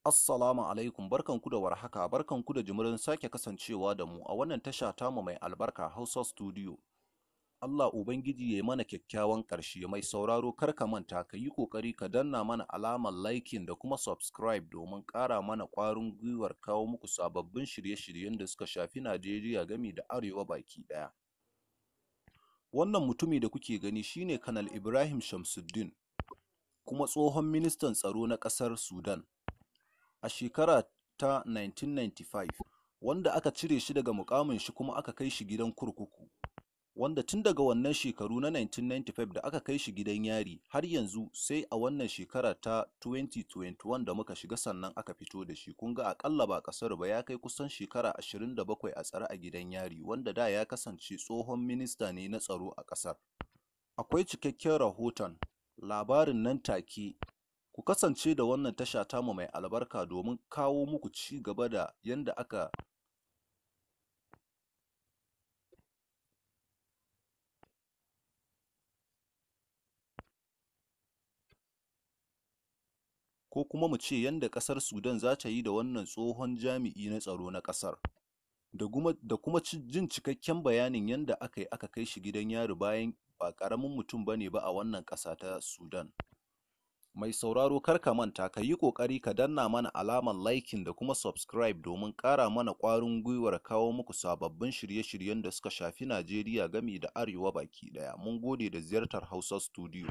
Assalamu alaikum, barkanku da warhaka, barkanku da jimirin sake kasancewa da mu a wannan tasha tamu mai albarka Hausa Studio. Allah Ubangiji ya yi mana kyakkyawan ƙarshe. Mai sauraro kar ka manta ka yi ƙoƙari ka danna mana alamar liking da kuma subscribe domin ƙara mana ƙwarin gwiwar kawo muku sababbin shirye-shiryen da suka shafi Najeriya gami da Arewa baki ɗaya. Wannan mutumi da kuke gani shine Kanal Ibrahim Shamsuddin, kuma tsohon ministan tsaro na ƙasar Sudan a shekara ta 1995, wanda aka cire shi daga mukamin shi kuma aka kai shi gidan kurkuku, wanda tun daga wannan shekaru na 1995 da aka kai shi gidan yari har yanzu sai a wannan shekara ta 2021 da muka shiga sannan aka fito da shi. Kun ga akalla ba kasar ba ya kai kusan shekara 27 a tsare a gidan yari, wanda da ya kasance tsohon minista ne na tsaro a kasar. Akwai cikakken rahoton labarin nan take. Ku kasance da wannan tasha tamu mai albarka domin kawo muku ci gaba da yanda aka ko kuma mu ce yanda ƙasar Sudan za ta yi da wannan tsohon jami'i na tsaro na ƙasar, da kuma jin cikakken bayanin yanda aka yi aka kai shi gidan yari bayan ba ƙaramin mutum bane ba a wannan ƙasa ta Sudan. Mai sauraro kar ka manta ka yi ƙoƙari ka danna mana alamar liking da kuma subscribe domin ƙara mana ƙwarin gwiwar kawo muku sababbin shirye-shiryen da suka shafi Najeriya gami da Arewa baki ɗaya. Mun gode da ziyartar Hausa Studio.